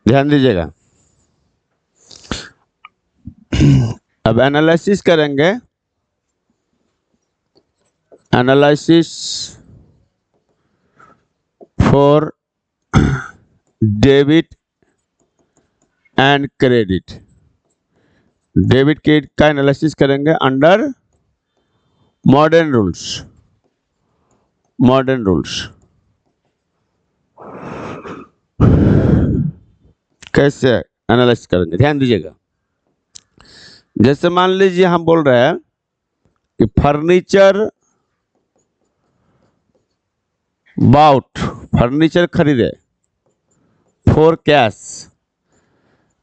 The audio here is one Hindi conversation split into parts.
ध्यान दीजिएगा। अब एनालिसिस करेंगे। Analysis for debit and credit. Debit credit का एनालिसिस करेंगे under modern rules. Modern rules कैसे एनालाइज करेंगे, ध्यान दीजिएगा। जैसे मान लीजिए हम बोल रहे हैं कि फर्नीचर बाउट, फर्नीचर खरीदे फॉर कैश।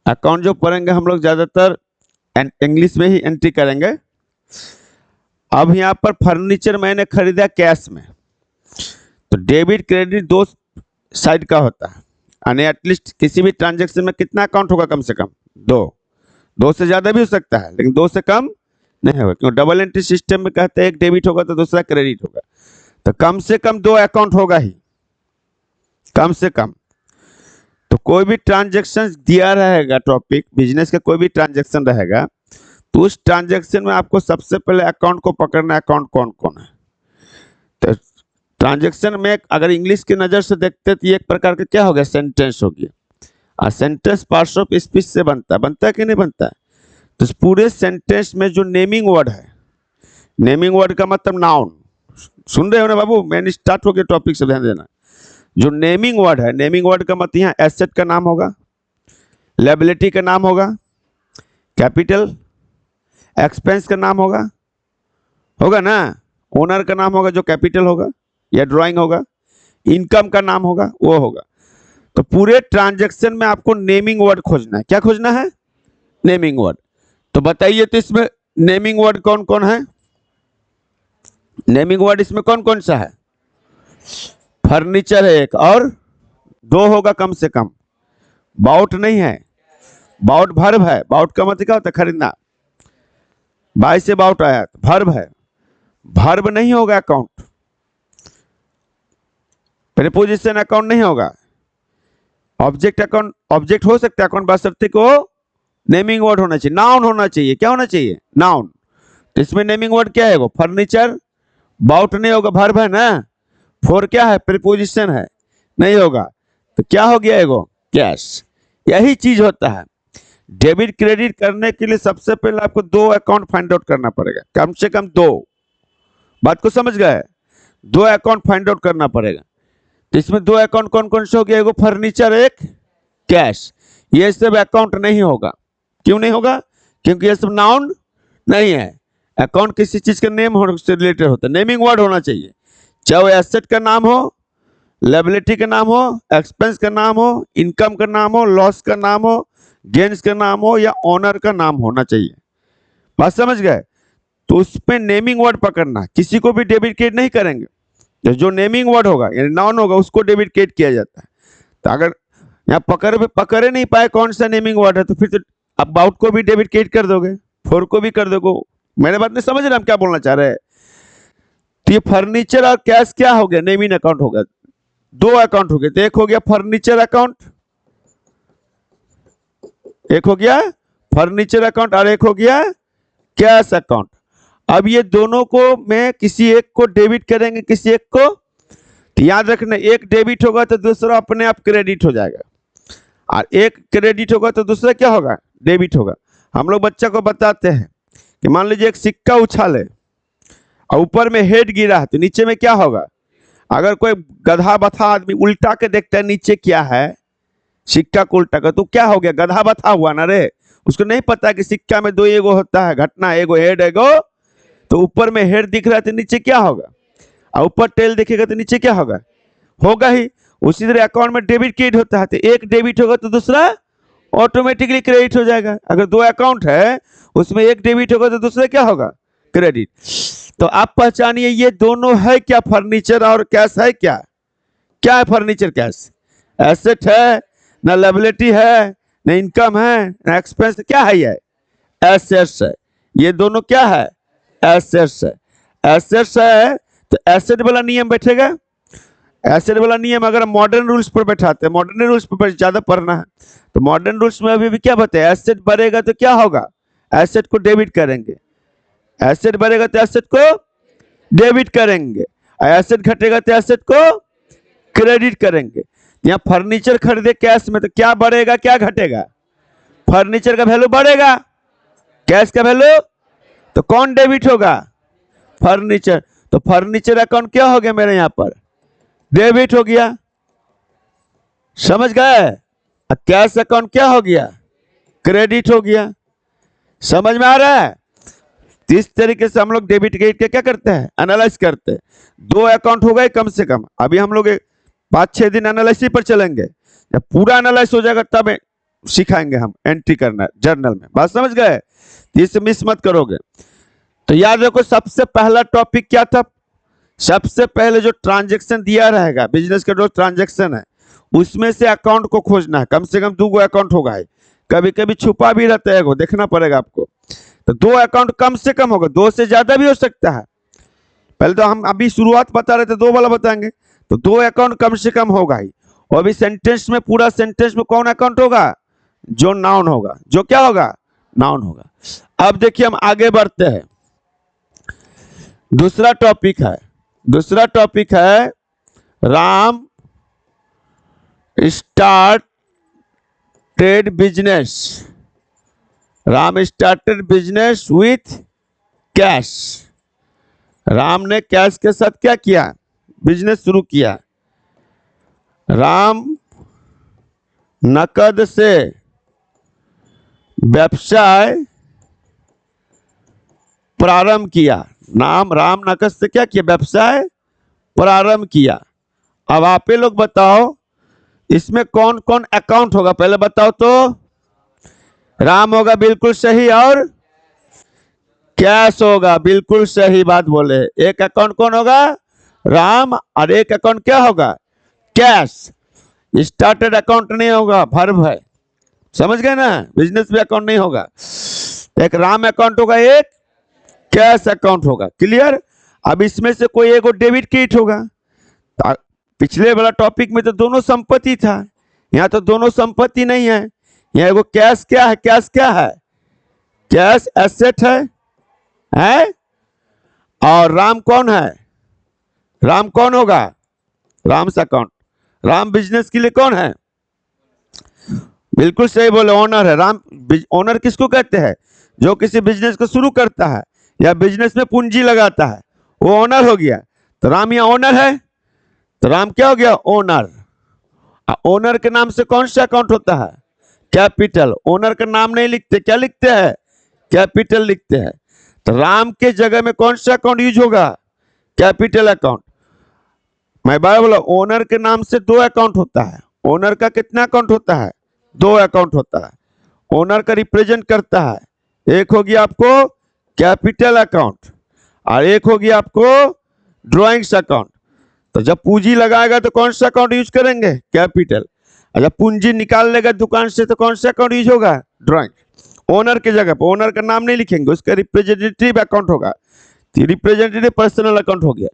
अकाउंट जो पढ़ेंगे हम लोग ज़्यादातर इंग्लिश में ही एंट्री करेंगे। अब यहाँ पर फर्नीचर मैंने खरीदा कैश में, तो डेबिट क्रेडिट दो साइड का होता है, यानी एटलीस्ट किसी भी ट्रांजैक्शन में कितना अकाउंट होगा, कम से कम दो से ज़्यादा भी हो सकता है, लेकिन दो से कम नहीं होगा, क्योंकि डबल एंट्री सिस्टम में कहते हैं एक डेबिट होगा तो दूसरा क्रेडिट होगा, तो कम से कम दो अकाउंट होगा ही, कम से कम। तो कोई भी ट्रांजैक्शन दिया रहेगा, टॉपिक बिजनेस का कोई भी ट्रांजैक्शन रहेगा, तो उस ट्रांजैक्शन में आपको सबसे पहले अकाउंट को पकड़ना, अकाउंट कौन कौन है। तो ट्रांजैक्शन में अगर इंग्लिश की नज़र से देखते तो ये एक प्रकार का क्या हो गया, सेंटेंस हो गया। और सेंटेंस पार्ट्स ऑफ स्पीच से बनता है कि नहीं बनता है। तो पूरे सेंटेंस में जो नेमिंग वर्ड है, नेमिंग वर्ड का मतलब नाउन, सुन रहे हो ना बाबू, मैंने स्टार्ट हो गया टॉपिक से ध्यान देना। जो नेमिंग वर्ड है, नेमिंग वर्ड का मतलब यहाँ एसेट का नाम होगा, लायबिलिटी का नाम होगा, कैपिटल एक्सपेंस का नाम होगा, होगा ना, ओनर का नाम होगा जो कैपिटल होगा या ड्राइंग होगा, इनकम का नाम होगा वो होगा। तो पूरे ट्रांजैक्शन में आपको नेमिंग वर्ड खोजना है। क्या खोजना है, नेमिंग वर्ड। तो बताइए तो इसमें नेमिंग वर्ड कौन कौन है, नेमिंग वर्ड इसमें कौन कौन सा है। फर्नीचर है एक, और दो होगा कम से कम। बाउट नहीं है, बाउट वर्ब है, बाउट का मतलब क्या होता है, खरीदना, बाय से बाउट आया तो वर्ब है, वर्ब नहीं होगा अकाउंट, प्रीपोजिशन अकाउंट नहीं होगा। ऑब्जेक्ट अकाउंट, ऑब्जेक्ट हो सकता है अकाउंट, बशर्ते को नेमिंग वर्ड होना चाहिए, नाउन होना चाहिए। क्या होना चाहिए, नाउन। तो इसमें नेमिंग वर्ड क्या है, वो फर्नीचर, बाउट नहीं होगा, वर्ब है ना, फॉर क्या है, प्रीपोजिशन है, नहीं होगा, तो क्या हो गया, एगो कैश। यही चीज होता है। डेबिट क्रेडिट करने के लिए सबसे पहले आपको दो अकाउंट फाइंड आउट करना पड़ेगा, कम से कम दो। बात को समझ गए, दो अकाउंट फाइंड आउट करना पड़ेगा। तो इसमें दो अकाउंट कौन कौन से हो गया, एगो फर्नीचर, एक कैश। ये सब अकाउंट नहीं होगा। क्यों नहीं होगा, क्योंकि ये सब नाउन नहीं है। अकाउंट किसी चीज के नेम से रिलेटेड होता है, नेमिंग वर्ड होना चाहिए, चाहे वो एसेट का नाम हो, लायबिलिटी का नाम हो, एक्सपेंस का नाम हो, इनकम का नाम हो, लॉस का नाम हो, गेन्स का नाम हो, या ओनर का नाम होना चाहिए। बात समझ गए। तो उसमें नेमिंग वर्ड पकड़ना, किसी को भी डेबिट क्रेडिट नहीं करेंगे, जो नेमिंग वर्ड होगा यानी नाउन होगा उसको डेबिट क्रेडिट किया जाता है। तो अगर यहाँ पकड़े नहीं पाए कौन सा नेमिंग वर्ड है, तो फिर तो अब बाउट को भी डेबिट क्रेडिट कर दोगे, फोर को भी कर दोगे। मैंने बात नहीं समझ रहे हम क्या बोलना चाह रहे हैं। तो ये फर्नीचर और कैश क्या हो गया, नेमिंग अकाउंट होगा, दो अकाउंट हो गए। तो एक हो गया फर्नीचर अकाउंट, एक हो गया फर्नीचर अकाउंट, और एक हो गया कैश अकाउंट। अब ये दोनों को मैं किसी एक को डेबिट करेंगे, किसी एक को, तो याद रखना एक डेबिट होगा तो दूसरा अपने आप क्रेडिट हो जाएगा, और एक क्रेडिट होगा तो दूसरा क्या होगा, डेबिट होगा। हम लोग बच्चा को बताते हैं कि मान लीजिए एक सिक्का उछाले और ऊपर में हेड गिरा है, तो नीचे में क्या होगा। अगर कोई गधा बथा आदमी उल्टा के देखता है नीचे क्या है, सिक्का को उल्टा कर, तो क्या हो गया, गधा बथा हुआ ना रे। उसको नहीं पता कि सिक्का में दो एगो होता है, घटना एगो हेड एगो, तो ऊपर में हेड दिख रहा है तो नीचे क्या होगा, और ऊपर टेल दिखेगा तो नीचे क्या होगा, होगा ही। उसी तरह अकाउंट में डेबिट क्रेडिट होता है, तो एक डेबिट होगा तो दूसरा ऑटोमेटिकली क्रेडिट हो जाएगा। अगर दो अकाउंट है उसमें एक डेबिट होगा तो दूसरा क्या होगा, क्रेडिट। तो आप पहचानिए ये दोनों है क्या, फर्नीचर और कैश है क्या, क्या है फर्नीचर कैश, एसेट है ना, लायबिलिटी है ना, इनकम है ना, एक्सपेंस, क्या है ये, एसेट्स है। ये दोनों क्या है, एसेट्स है। एसेट्स है तो एसेट वाला नियम बैठेगा, एसिड वाला नियम अगर मॉडर्न रूल्स पर बैठाते हैं, मॉडर्न रूल्स पर ज्यादा पढ़ना है, तो मॉडर्न रूल्स में अभी भी क्या बताया, एसिड बढ़ेगा तो क्या होगा, एसिड को डेबिट करेंगे, एसिड बढ़ेगा तो एसिड को डेबिट करेंगे, एसिड घटेगा तो एसिड को क्रेडिट करेंगे। यहाँ फर्नीचर खरीदे कैश में तो क्या बढ़ेगा क्या घटेगा, फर्नीचर का वैल्यू बढ़ेगा, कैश का वैल्यू, तो कौन डेबिट होगा, फर्नीचर। तो फर्नीचर अकाउंट क्या हो गया मेरे यहाँ पर, डेबिट हो गया, समझ गए। कैश अकाउंट क्या हो गया, क्रेडिट हो गया, समझ में आ रहा है। इस तरीके से हम लोग डेबिट क्रेडिट के क्या करते हैं, एनालाइज करते हैं। 2 अकाउंट हो गए कम से कम, अभी हम लोग 5-6 दिन एनालिसिस पर चलेंगे, जब पूरा एनालाइज हो जाएगा तब सिखाएंगे हम एंट्री करना जर्नल में, बात समझ गए, इसे मिस मत करोगे। तो याद रखो सबसे पहला टॉपिक क्या था, सबसे पहले जो ट्रांजैक्शन दिया रहेगा, बिजनेस का जो ट्रांजैक्शन है उसमें से अकाउंट को खोजना है, कम से कम 2 अकाउंट होगा, कभी कभी छुपा भी रहता है, देखना पड़ेगा आपको। तो 2 अकाउंट कम से कम होगा, 2 से ज्यादा भी हो सकता है, पहले तो हम अभी शुरुआत बता रहे थे 2 वाला बताएंगे, तो 2 अकाउंट कम से कम होगा ही। और अभी सेंटेंस में, पूरा सेंटेंस में कौन अकाउंट होगा, जो नाउन होगा, जो क्या होगा, नाउन होगा। अब देखिए हम आगे बढ़ते हैं, दूसरा टॉपिक है Ram started business, Ram started business with cash, Ram ने कैश के साथ क्या किया, बिजनेस शुरू किया। राम नकद से व्यवसाय प्रारंभ किया, राम नकद से क्या किया, व्यवसाय प्रारंभ किया। अब आप लोग बताओ इसमें कौन कौन अकाउंट होगा, पहले बताओ तो। राम होगा बिल्कुल सही, और कैश होगा, बिल्कुल सही बात बोले। एक अकाउंट कौन होगा, राम, और एक अकाउंट क्या होगा, कैश। स्टार्टेड अकाउंट नहीं होगा, वर्ब है, समझ गए ना, बिजनेस में अकाउंट नहीं होगा। एक राम अकाउंट होगा, एक कैश अकाउंट होगा, क्लियर। अब इसमें से कोई एक डेबिट क्रेडिट होगा। पिछले वाला टॉपिक में तो दोनों संपत्ति था, यहाँ तो दोनों संपत्ति नहीं है, यहाँ एगो कैश क्या है, कैश क्या है, कैश एसेट है, और राम कौन है, राम कौन होगा, राम से अकाउंट, राम बिजनेस के लिए कौन है, बिल्कुल सही बोले, ओनर है। राम ओनर किसको कहते हैं, जो किसी बिजनेस को शुरू करता है या बिजनेस में पूंजी लगाता है, वो ओनर हो गया। तो राम यहाँ ओनर है, तो राम क्या हो गया, ओनर। ओनर के नाम से कौन सा अकाउंट होता है, कैपिटल। ओनर का नाम नहीं लिखते, क्या लिखते हैं, कैपिटल लिखते हैं। तो राम के जगह में कौन सा अकाउंट यूज होगा, कैपिटल अकाउंट। मैं बार बोला, ओनर के नाम से 2 अकाउंट होता है, ओनर का कितना अकाउंट होता है, 2 अकाउंट होता है। ओनर का रिप्रेजेंट करता है, एक हो गया आपको कैपिटल अकाउंट, और एक हो गया आपको ड्रॉइंग्स अकाउंट। तो जब पूंजी लगाएगा तो कौन सा अकाउंट यूज करेंगे, कैपिटल। और जब पूंजी निकाल लेगा दुकान से तो कौन सा अकाउंट यूज होगा, ड्रॉइंग। ओनर के जगह पर ओनर का नाम नहीं लिखेंगे, उसका रिप्रेजेंटेटिव अकाउंट होगा, रिप्रेजेंटेटिव पर्सनल अकाउंट हो गया।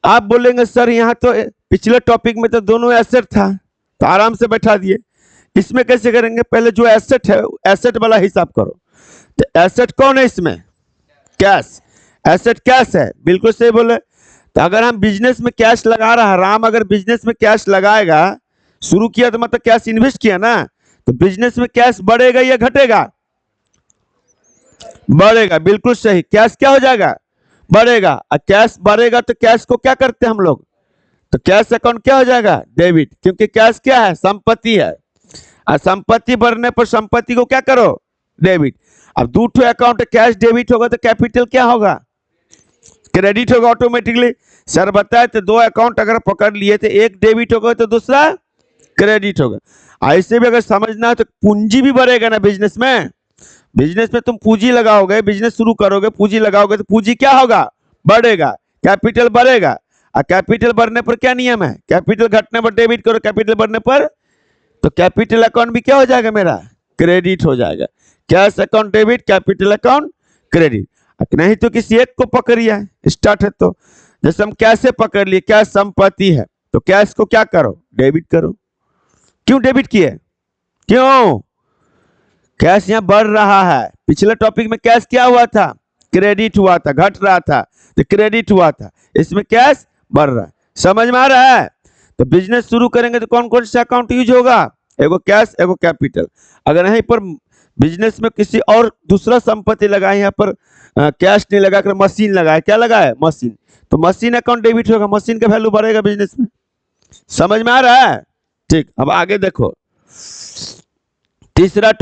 आप बोलेंगे सर यहाँ तो पिछले टॉपिक में तो दोनों एसेट था, तो आराम से बैठा दिए, इसमें कैसे करेंगे, पहले जो एसेट है एसेट वाला हिसाब करो। तो एसेट कौन है इसमें, कैश, एसेट कैश है, बिल्कुल सही बोले। तो अगर हम बिजनेस में कैश लगा रहा है, राम अगर बिजनेस में कैश लगाएगा, शुरू किया तो मतलब कैश इन्वेस्ट किया ना, तो बिजनेस में कैश बढ़ेगा या घटेगा, बढ़ेगा, बिल्कुल सही। कैश क्या हो जाएगा, बढ़ेगा। और कैश बढ़ेगा तो कैश को क्या करते हैं हम लोग, तो कैश अकाउंट क्या हो जाएगा, डेबिट, क्योंकि कैश क्या है, संपत्ति है, और संपत्ति बढ़ने पर संपत्ति को क्या करो, डेबिट। अब 2 अकाउंट कैश डेबिट होगा तो कैपिटल क्या होगा, क्रेडिट होगा ऑटोमेटिकली। सर बताए तो 2 अकाउंट अगर पकड़ लिए थे, एक डेबिट होगा तो दूसरा क्रेडिट होगा। ऐसे भी अगर समझना है तो पूंजी भी बढ़ेगा ना बिजनेस में, बिजनेस में तुम पूंजी लगाओगे, बिजनेस शुरू करोगे, पूंजी लगाओगे तो पूंजी क्या होगा, बढ़ेगा, कैपिटल बढ़ेगा। और कैपिटल बढ़ने पर क्या नियम है, कैपिटल घटने पर डेबिट करो, कैपिटल बढ़ने पर तो कैपिटल अकाउंट भी क्या हो जाएगा मेरा, क्रेडिट हो जाएगा। Cash account debit, capital account credit. नहीं तो किसी एक को पकड़िए, स्टार्ट है तो, जैसे हम कैसे पकड़ लिए, क्या संपत्ति है तो कैश को क्या करो, डेबिट करो। क्यों डेबिट किए, क्यों, कैश यहाँ बढ़ रहा है। पिछले टॉपिक में कैश क्या हुआ था, क्रेडिट हुआ था, घट रहा था, तो क्रेडिट हुआ था, इसमें कैश बढ़ रहा है। समझ में आ रहा है। तो बिजनेस शुरू करेंगे तो कौन कौन सा अकाउंट यूज होगा, एगो कैश एगो कैपिटल। अगर यहीं पर बिजनेस में किसी और दूसरा संपत्ति लगाए, यहाँ पर कैश नहीं लगा कर मशीन लगाए, क्या लगाए, मशीन, तो मशीन अकाउंट डेबिट होगा, मशीन का वैल्यू बढ़ेगा बिजनेस में। समझ में आ रहा है। ठीक, अब आगे देखो तीसरा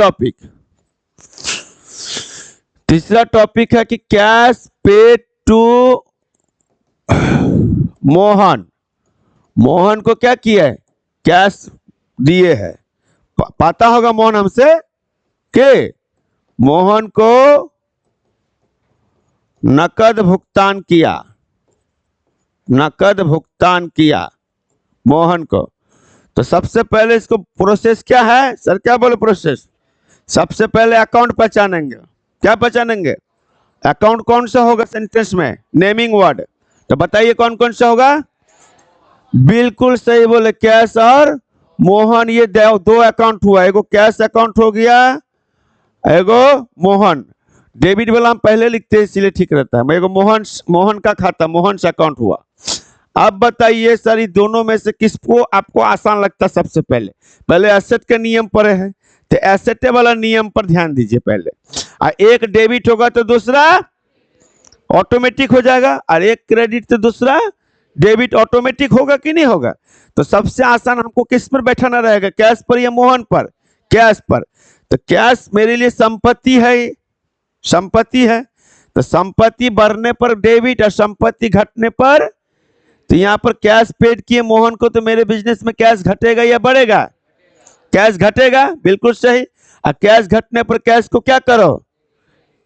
टॉपिक है कि cash paid to Mohan. Mohan को क्या किया है, कैश दिए है। पता होगा मोहन हमसे के मोहन को नकद भुगतान किया मोहन को। तो सबसे पहले इसको प्रोसेस क्या है सर, क्या बोले प्रोसेस, सबसे पहले अकाउंट पहचानेंगे। क्या पहचानेंगे, अकाउंट कौन सा होगा सेंटेंस में, नेमिंग वर्ड। तो बताइए कौन कौन सा होगा, बिल्कुल सही बोले, कैश और मोहन, ये दो अकाउंट हुआ, एगो कैश अकाउंट हो गया, एगो मोहन। डेबिट वाला हम पहले लिखते हैं इसलिए ठीक रहता है, एगो मोहन का खाता, मोहन से अकाउंट हुआ। अब बताइए सर ये दोनों में से किसको आपको आसान लगता है। सबसे पहले एसेट के नियम पर है, तो एसेट वाला नियम पर ध्यान दीजिए पहले। एक डेबिट होगा तो दूसरा ऑटोमेटिक हो जाएगा, और एक क्रेडिट तो दूसरा डेबिट ऑटोमेटिक होगा कि नहीं होगा। तो सबसे आसान हमको किस पर बैठाना रहेगा, कैश पर या मोहन पर, कैश पर। तो कैश मेरे लिए संपत्ति है, तो संपत्ति बढ़ने पर डेबिट और संपत्ति घटने पर, तो यहाँ पर कैश पेड किए मोहन को, तो मेरे बिजनेस में कैश घटेगा या बढ़ेगा, कैश घटेगा, बिल्कुल सही। और कैश घटने पर कैश को क्या करो,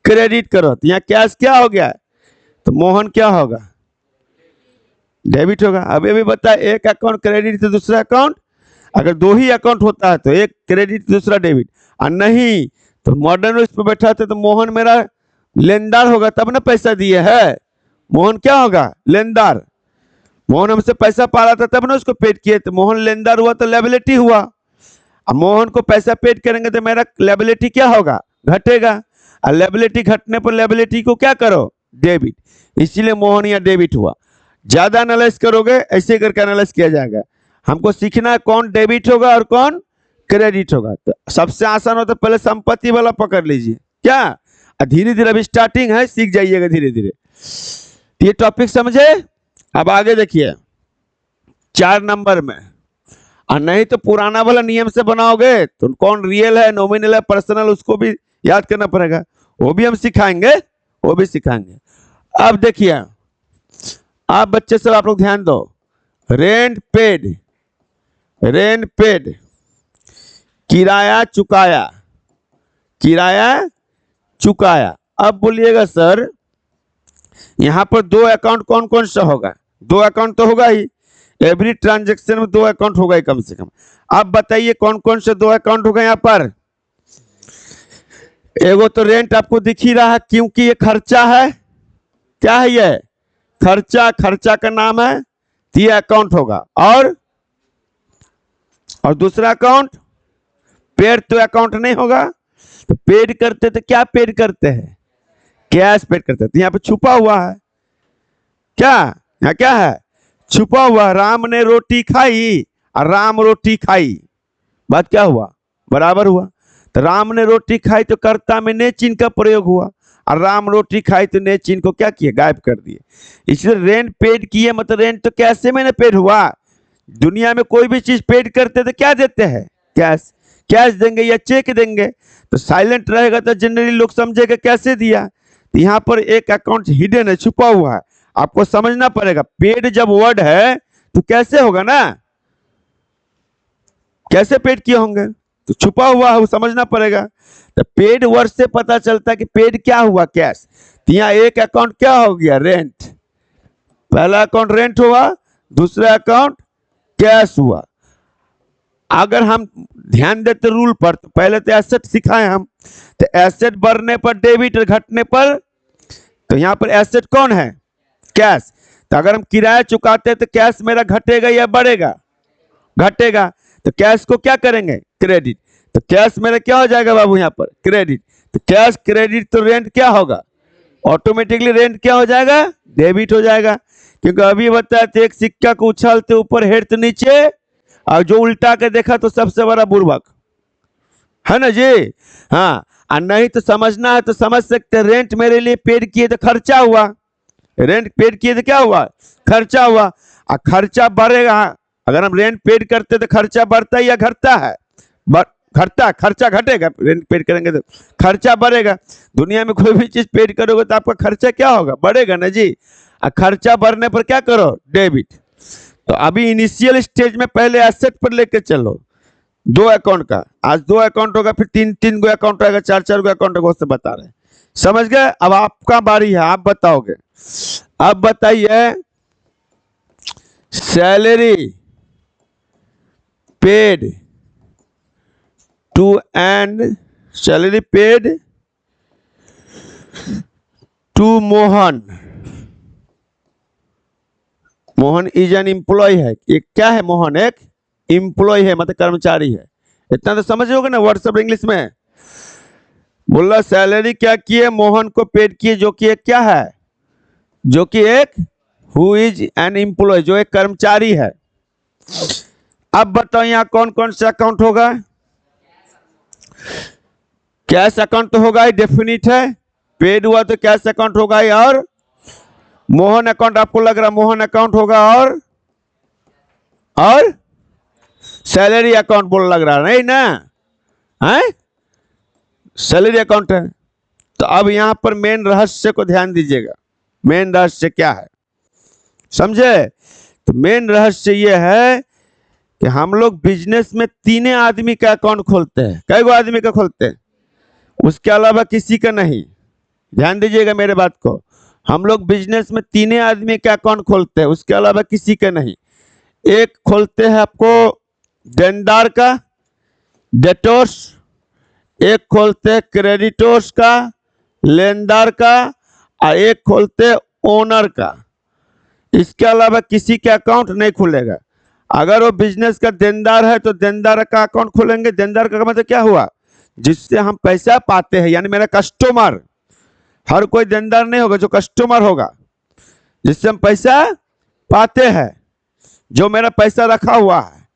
क्रेडिट करो। तो यहाँ कैश क्या हो गया, तो मोहन क्या होगा, डेबिट होगा। अब ये भी बता, एक अकाउंट क्रेडिट तो दूसरा अकाउंट, अगर दो ही अकाउंट होता है तो एक क्रेडिट दूसरा डेबिट, और नहीं तो मॉडर्न उस पर बैठा थे तो मोहन मेरा लेनदार होगा, तब ना पैसा दिए है। मोहन क्या होगा, लेनदार। मोहन हमसे पैसा पा रहा था तब ना उसको पेड किए, तो मोहन लेनदार हुआ तो लायबिलिटी हुआ। अब मोहन को पैसा पेड करेंगे तो मेरा लायबिलिटी क्या होगा, घटेगा, और लायबिलिटी घटने पर लायबिलिटी को क्या करो, डेबिट, इसीलिए मोहन या डेबिट हुआ। ज्यादा एनालाइज करोगे ऐसे करके एनालाइज किया जाएगा। हमको सीखना है कौन डेबिट होगा और कौन क्रेडिट होगा। तो सबसे आसान होता है पहले संपत्ति वाला पकड़ लीजिए, क्या, धीरे धीरे अभी स्टार्टिंग है, सीख जाइएगा धीरे धीरे। ये टॉपिक समझे। अब आगे देखिए 4 नंबर में, और नहीं तो पुराना वाला नियम से बनाओगे तो कौन रियल है, नॉमिनल है, पर्सनल, उसको भी याद करना पड़ेगा, वो भी हम सिखाएंगे, अब देखिए, आप बच्चे सब आप लोग ध्यान दो। रेंट पेड, किराया चुकाया। अब बोलिएगा सर यहां पर दो अकाउंट कौन कौन सा होगा, दो अकाउंट तो होगा ही, एवरी ट्रांजेक्शन में दो अकाउंट होगा ही कम से कम। अब बताइए कौन कौन से दो अकाउंट होगा यहाँ पर। एगो तो रेंट आपको दिख ही रहा है क्योंकि ये खर्चा है, क्या है ये, खर्चा का नाम है, तो ये अकाउंट होगा। और दूसरा अकाउंट पेड, तो अकाउंट नहीं होगा। तो पेड करते तो क्या पेड करते हैं, कैश पेड करते हैं। तो यहाँ पे छुपा हुआ है, क्या, यहाँ क्या है, छुपा हुआ। राम ने रोटी खाई और राम रोटी खाई, बात क्या हुआ, बराबर हुआ। तो राम ने रोटी खाई तो कर्ता में ने चिन्ह का प्रयोग हुआ, और राम रोटी खाई तो ने चिन्ह को क्या किया, गायब कर दिए। इसलिए रेंट पेड किए, मतलब रेंट तो कैसे में पेड हुआ। दुनिया में कोई भी चीज पेड करते तो क्या देते हैं, कैश देंगे या चेक देंगे। तो साइलेंट रहेगा तो जनरली लोग समझेगा कैसे दिया। तो यहाँ पर एक अकाउंट हिडन है, छुपा हुआ है, आपको समझना पड़ेगा। पेड जब वर्ड है तो कैसे होगा ना, कैसे पेड किए होंगे, तो छुपा हुआ है, वो समझना पड़ेगा। तो पेड वर्ड से पता चलता है कि पेड क्या हुआ, कैश। तो यहाँ एक अकाउंट क्या हो गया, रेंट, पहला अकाउंट रेंट हुआ, दूसरा अकाउंट कैश हुआ। अगर हम ध्यान देते रूल पर, तो पहले तो एसेट सिखाए हम, तो एसेट बढ़ने पर डेबिट और घटने पर, तो यहाँ पर एसेट कौन है, कैश। तो अगर हम किराया चुकाते हैं तो कैश मेरा घटेगा या बढ़ेगा? घटेगा। तो कैश को क्या करेंगे? क्रेडिट। तो कैश मेरा क्या हो जाएगा बाबू यहाँ पर? क्रेडिट। तो कैश क्रेडिट तो रेंट क्या होगा? ऑटोमेटिकली रेंट क्या हो जाएगा? डेबिट हो जाएगा। क्योंकि अभी बताया तो एक सिक्का को उछालते ऊपर हेड नीचे, और जो उल्टा के देखा तो सबसे बड़ा बुर्बक है ना जी। हाँ, और नहीं तो समझना है तो समझ सकते हैं, रेंट मेरे लिए पेड किए तो खर्चा हुआ, रेंट पेड किए तो क्या हुआ? खर्चा हुआ। और खर्चा बढ़ेगा। अगर हम रेंट पेड करते तो खर्चा बढ़ता है या घटता है? घटता। खर्चा घटेगा। रेंट पेड करेंगे तो खर्चा बढ़ेगा। दुनिया में कोई भी चीज पेड करोगे तो आपका खर्चा क्या होगा? बढ़ेगा ना जी। और खर्चा बढ़ने पर क्या करो? डेबिट। तो अभी इनिशियल स्टेज में पहले एसेट पर लेके चलो, 2 अकाउंट का। आज 2 अकाउंट होगा, फिर 3 गो अकाउंट होगा, 4 गो अकाउंट होगा, उससे बता रहे हैं। समझ गए? अब आपका बारी है, आप बताओगे। अब बताइए, salary paid to and salary paid to Mohan. Mohan is an employ है। एक क्या है? मोहन एक एम्प्लॉय है, मतलब कर्मचारी है। इतना तो समझ होगा ना व्हाट्सएप इंग्लिश में। बोला सैलरी क्या किए? मोहन को पेड किए, जो कि एक क्या है? जो कि एक हु इज एन एम्प्लॉय, जो एक कर्मचारी है। अब बताओ यहाँ कौन कौन सा अकाउंट होगा? कैश अकाउंट तो होगा ही, डेफिनिट है। पेड हुआ तो कैश अकाउंट होगा ही, और मोहन अकाउंट आपको लग रहा मोहन अकाउंट होगा, और सैलरी अकाउंट बोल लग रहा नहीं ना? है सैलरी अकाउंट है। तो अब यहां पर मेन रहस्य को ध्यान दीजिएगा। मेन रहस्य क्या है समझे? तो मेन रहस्य यह है कि हम लोग बिजनेस में 3 आदमी का अकाउंट खोलते हैं। कई गो आदमी का खोलते हैं? उसके अलावा किसी का नहीं। ध्यान दीजिएगा मेरे बात को। हम लोग बिजनेस में 3 आदमी का अकाउंट खोलते हैं, उसके अलावा किसी का नहीं। एक खोलते हैं आपको देनदार का, डेटोर्स। एक खोलते हैं क्रेडिटोर्स का, लेनदार का, और एक खोलते हैं ओनर का। इसके अलावा किसी का अकाउंट नहीं खुलेगा। अगर वो बिजनेस का देनदार है तो देनदार का अकाउंट खोलेंगे। देनदार का मतलब क्या हुआ? जिससे हम पैसा पाते हैं, यानी मेरा कस्टमर। हर कोई देनदार नहीं होगा, जो कस्टमर होगा, जिससे हम पैसा पाते हैं, जो मेरा पैसा रखा हुआ है,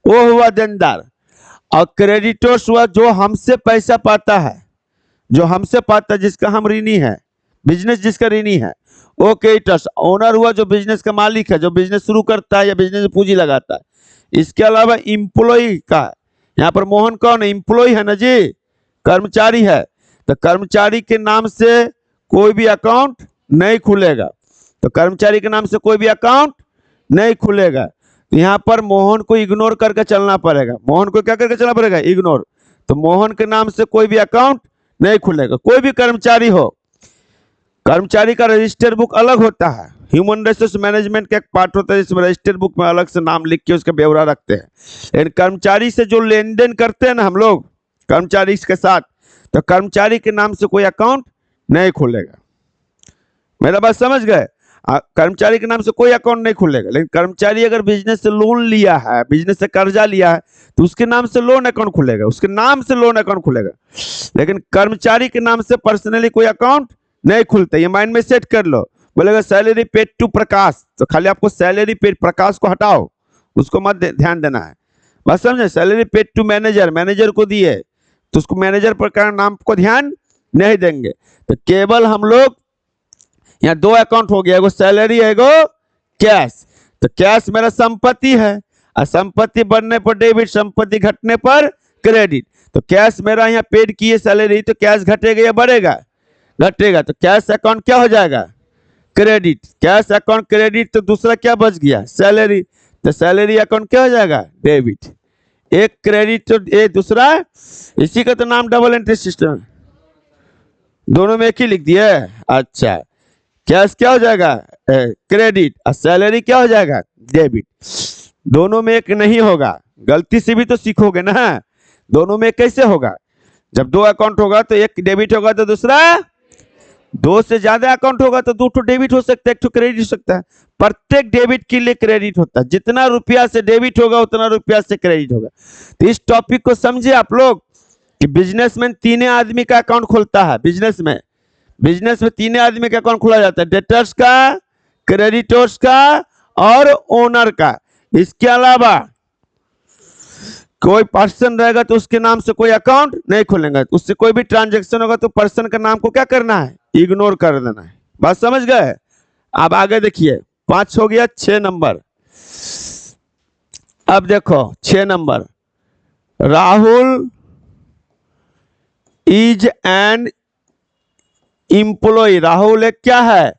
वो हुआ देनदार। और क्रेडिटर्स हुआ जो हमसे पैसा पाता है, जो हमसे पाता है, जिसका हम ऋणी है, बिजनेस जिसका ऋणी है, वो क्रेडिटर्स। ओनर हुआ जो बिजनेस का मालिक है, जो बिजनेस शुरू करता है या बिजनेस में पूंजी लगाता है। इसके अलावा इम्प्लॉय का, यहाँ पर मोहन कौन है? इम्प्लॉय है ना जी, कर्मचारी है। तो कर्मचारी के नाम से कोई भी अकाउंट नहीं खुलेगा। तो कर्मचारी के नाम से कोई भी अकाउंट नहीं खुलेगा। तो यहाँ पर मोहन को इग्नोर करके चलना पड़ेगा। मोहन को क्या करके चलना पड़ेगा? इग्नोर। तो मोहन के नाम से कोई भी अकाउंट नहीं खुलेगा। कोई भी कर्मचारी हो, कर्मचारी का रजिस्टर बुक अलग होता है। ह्यूमन रिसोर्स मैनेजमेंट का एक पार्ट होता है जिसमें रजिस्टर बुक में अलग से नाम लिख के उसका ब्यौरा रखते हैं। लेकिन कर्मचारी से जो लेन देन करते हैं ना हम लोग कर्मचारी के साथ, तो कर्मचारी के नाम से कोई अकाउंट नहीं खुलेगा। मेरा बात समझ गए? कर्मचारी के नाम से कोई अकाउंट नहीं खुलेगा। लेकिन कर्मचारी अगर बिजनेस से लोन लिया है, बिजनेस से कर्जा लिया है, तो उसके नाम से लोन अकाउंट खुलेगा, उसके नाम से लोन अकाउंट खुलेगा। लेकिन कर्मचारी के नाम से पर्सनली कोई अकाउंट नहीं खुलता। ये माइंड में सेट कर लो। बोलेगा सैलरी पेड टू प्रकाश, तो खाली आपको सैलरी पेड प्रकाश को हटाओ, उसको मत ध्यान देना है। बस समझे? Salary paid to manager, manager को दिए तो उसको मैनेजर प्रकार नाम को ध्यान नहीं देंगे। तो केवल हम लोग यहाँ 2 अकाउंट हो गया, एगो सैलरी है, एगो कैश। तो कैश मेरा संपत्ति है, और संपत्ति बढ़ने पर डेबिट, संपत्ति घटने पर क्रेडिट। तो कैश मेरा यहाँ पेड किए सैलरी, तो कैश घटेगा या बढ़ेगा? घटेगा। तो कैश अकाउंट क्या हो जाएगा? क्रेडिट। कैश अकाउंट क्रेडिट, तो दूसरा क्या बच गया? सैलरी। तो सैलरी अकाउंट क्या हो जाएगा? डेबिट। एक क्रेडिट तो ये दूसरा, इसी का तो नाम डबल एंट्री सिस्टम। दोनों में एक ही लिख दिए। अच्छा, कैश क्या हो जाएगा? क्रेडिट। और सैलरी क्या हो जाएगा? डेबिट। दोनों में एक नहीं होगा। गलती से भी तो सीखोगे ना। दोनों में कैसे होगा? जब 2 अकाउंट होगा तो एक डेबिट होगा तो दूसरा दो से ज्यादा अकाउंट होगा तो दो ठो डेबिट हो सकता है, एक ठो क्रेडिट हो सकता है। प्रत्येक डेबिट के लिए क्रेडिट होता है, जितना रुपया से डेबिट होगा उतना रुपया से क्रेडिट होगा। तो इस टॉपिक को समझे आप लोग कि बिजनेसमैन तीन आदमी का अकाउंट खोलता है। बिजनेस में तीन आदमी का अकाउंट खोला जाता है, डेटर्स का, क्रेडिटर्स का और ओनर का। इसके अलावा कोई पर्सन रहेगा तो उसके नाम से कोई अकाउंट नहीं खोलेंगे, उससे कोई भी ट्रांजैक्शन होगा तो पर्सन का नाम को क्या करना है, इग्नोर कर देना है। बात समझ गए? अब आगे देखिए, 5 हो गया, 6 नंबर। अब देखो 6 नंबर, Rahul is an employ. Rahul एक क्या है,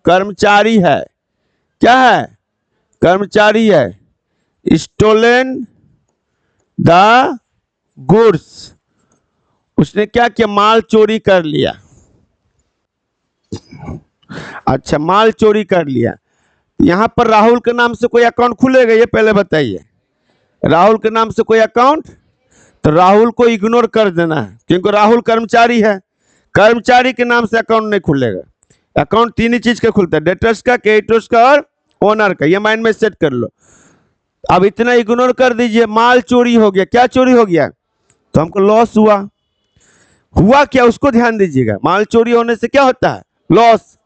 कर्मचारी है। क्या है, कर्मचारी है। स्टोलन द गुड्स, उसने क्या किया, माल चोरी कर लिया। अच्छा, माल चोरी कर लिया। यहां पर राहुल के नाम से कोई अकाउंट खुलेगा, ये पहले बताइए। राहुल के नाम से कोई अकाउंट, तो राहुल को इग्नोर कर देना है, क्योंकि राहुल कर्मचारी है। कर्मचारी के नाम से अकाउंट नहीं खुलेगा। अकाउंट तीन ही चीज का खुलता है, डेटर्स का, क्रेडिटर्स का और ओनर का। ये माइंड में सेट कर लो। अब इतना इग्नोर कर दीजिए। माल चोरी हो गया, क्या चोरी हो गया, तो हमको लॉस हुआ। हुआ क्या, उसको ध्यान दीजिएगा। माल चोरी होने से क्या होता है, लॉस।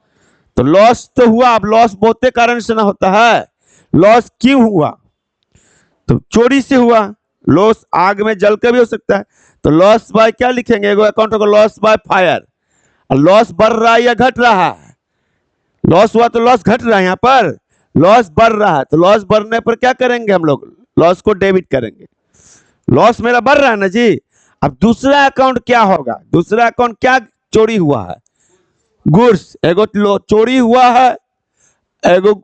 तो लॉस तो हुआ। अब लॉस बहुते कारण से ना होता है, लॉस क्यों हुआ, तो चोरी से हुआ। लॉस आग में जल के भी हो सकता है। तो लॉस बाय क्या लिखेंगे, एगो अकाउंट होगा लॉस बाय फायर। लॉस बढ़ रहा है या घट रहा है, लॉस हुआ तो लॉस घट रहा है, यहाँ पर लॉस बढ़ रहा है। तो लॉस बढ़ने पर क्या करेंगे हम लोग, लॉस को डेबिट करेंगे। लॉस मेरा बढ़ रहा है ना जी। अब दूसरा अकाउंट क्या होगा, दूसरा अकाउंट क्या चोरी हुआ है, गुड्स। एगो चोरी हुआ है, एगो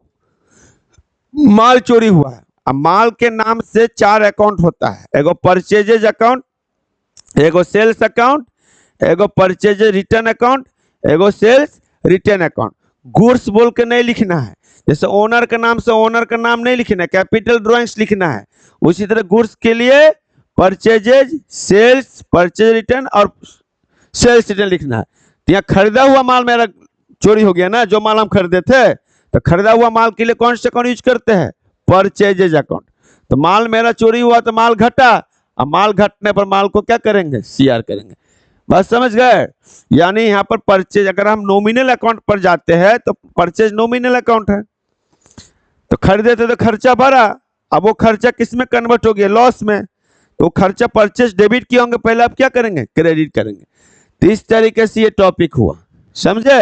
माल चोरी हुआ है। अब माल के नाम से 4 अकाउंट होता है, एगो परचेजेज अकाउंट, एगो सेल्स अकाउंट, एगो परचेज रिटर्न अकाउंट, एगो सेल्स रिटर्न अकाउंट। गुड्स बोल के नहीं लिखना है, जैसे ओनर के नाम से ओनर का नाम नहीं लिखना है, कैपिटल ड्राइंग्स लिखना है। उसी तरह गुड्स के लिए परचेजेज, सेल्स, परचेज रिटर्न और सेल्स रिटर्न लिखना है। तो यहाँ खरीदा हुआ माल मेरा चोरी हो गया ना, जो माल हम खरीदे थे। तो खरीदा हुआ माल के लिए कौन सा अकाउंट यूज करते हैं, परचेजेज अकाउंट। तो माल मेरा चोरी हुआ तो माल घटा, अब माल घटने पर माल को क्या करेंगे, सीआर करेंगे। बात समझ गए? यानी यहाँ पर परचेज, अगर हम नॉमिनल अकाउंट पर जाते हैं तो परचेज नॉमिनल अकाउंट है। तो खरीदे थे तो खर्चा बढ़ा, अब वो खर्चा किस में कन्वर्ट हो गया, लॉस में। तो खर्चा परचेज डेबिट किए होंगे, पहले आप क्या करेंगे, क्रेडिट करेंगे। तो इस तरीके से ये टॉपिक हुआ, समझे?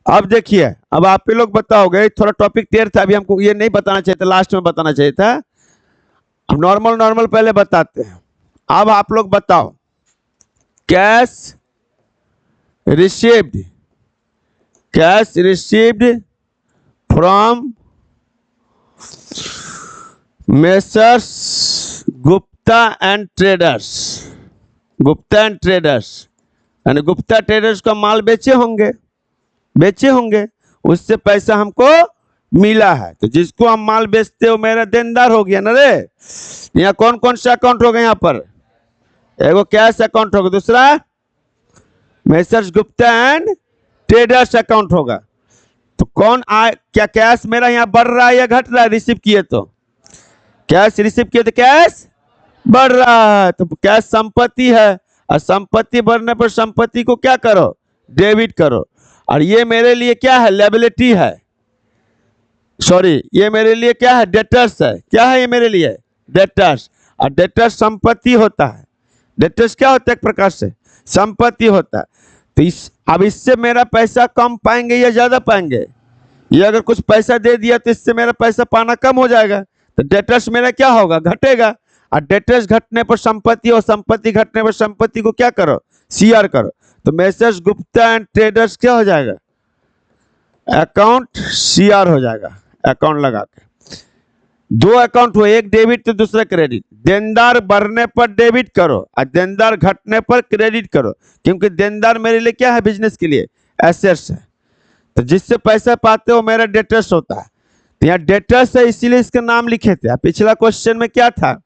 अब देखिए, अब आप लोग बताओगे, थोड़ा टॉपिक क्लियर था, अभी हमको ये नहीं बताना चाहिए था, लास्ट में बताना चाहिए था। अब नॉर्मल पहले बताते हैं। अब आप लोग बताओ, cash received, cash received from messrs Gupta and traders. Gupta and traders यानी गुप्ता ट्रेडर्स का माल बेचे होंगे, उससे पैसा हमको मिला है। तो जिसको हम माल बेचते हो मेरा देनदार हो गया ना रे। यहाँ कौन कौन सा अकाउंट होगा, यहाँ पर एगो कैश अकाउंट होगा, दूसरा messrs Gupta and traders account होगा। तो कौन क्या कैश मेरा यहाँ बढ़ रहा है या घट रहा है, रिसीव किए तो कैश, रिसीव किए तो कैश बढ़ रहा है। तो कैश संपत्ति है, और संपत्ति बढ़ने पर संपत्ति को क्या करो, डेबिट करो। और ये मेरे लिए क्या है, लायबिलिटी है, सॉरी ये मेरे लिए क्या है, डेटर्स है। क्या है ये मेरे लिए, डेटर्स। और डेटर्स संपत्ति होता है। डेटर्स क्या होता है, एक प्रकार से संपत्ति होता है। तो अब इससे मेरा पैसा कम पाएंगे या ज्यादा पाएंगे, ये अगर कुछ पैसा दे दिया तो इससे मेरा पैसा पाना कम हो जाएगा। तो डेटर्स मेरा क्या होगा, घटेगा। और डेटर्स घटने पर संपत्ति, और संपत्ति घटने पर संपत्ति को क्या करो, सीआर करो। तो मेसर्स गुप्ता एंड ट्रेडर्स क्या हो जाएगा, अकाउंट सीआर हो जाएगा, अकाउंट लगा के। दो अकाउंट हुए, एक डेबिट तो दूसरा क्रेडिट। देनदार बढ़ने पर डेबिट करो और देनदार घटने पर क्रेडिट करो, क्योंकि देनदार मेरे लिए क्या है, बिजनेस के लिए एसेट्स है। तो जिससे पैसा पाते हो मेरा डेटर्स होता है। तो यहाँ डेटर्स है, इसीलिए इसका नाम लिखे थे। पिछला क्वेश्चन में क्या था,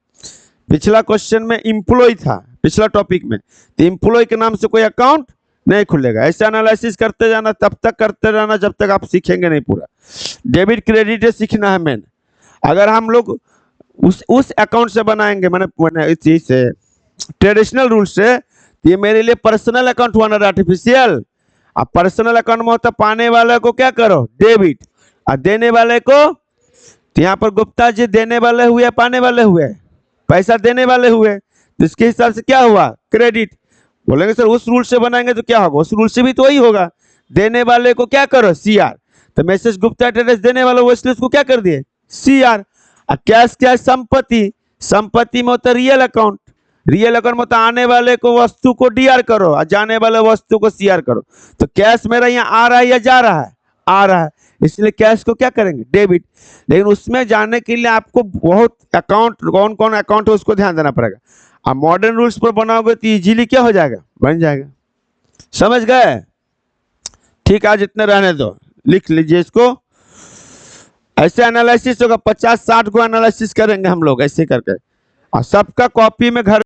पिछला क्वेश्चन में एम्प्लॉय था, पिछला टॉपिक में। तो एम्प्लॉय के नाम से कोई अकाउंट नहीं खुलेगा। ऐसे एनालिसिस करते जाना, तब तक करते रहना जब तक आप सीखेंगे नहीं पूरा। डेबिट क्रेडिट सीखना है मेन। अगर हम लोग उस अकाउंट से बनाएंगे, मैंने इस चीज से ट्रेडिशनल रूल से, ये मेरे लिए पर्सनल अकाउंट हुआ ना आर्टिफिशियल। अब पर्सनल अकाउंट में होता पाने वाले को क्या करो डेबिट, और देने वाले को, तो यहाँ पर गुप्ता जी देने वाले हुए पाने वाले हुए, पैसा देने वाले हुए, तो इसके हिसाब से क्या हुआ क्रेडिट। बोलेंगे सर उस रूल से बनाएंगे तो क्या होगा, उस रूल से भी तो वही होगा। देने वाले को क्या करो CR, तो मैसेज गुप्ता ट्रेडर्स देने वाला वो, इसलिए उसको क्या कर दिए CR। कैश क्या है संपत्ति, संपत्ति में होता रियल अकाउंट, रियल अकाउंट में होता आने वाले को वस्तु को DR करो और जाने वाले वस्तु को CR करो। तो कैश मेरा यहाँ आ रहा है या जा रहा है, आ रहा है, इसलिए कैश को क्या करेंगे डेबिट। लेकिन उसमें जाने के लिए आपको बहुत अकाउंट, कौन कौन अकाउंट है उसको ध्यान देना पड़ेगा। अब मॉडर्न रूल्स पर बनाओगे तो इजीली क्या हो जाएगा, बन जाएगा। समझ गए? ठीक, आज इतने रहने दो, लिख लीजिए इसको। ऐसे एनालिसिस होगा, 50-60 को एनालिसिस करेंगे हम लोग ऐसे करके, और सबका कॉपी में घर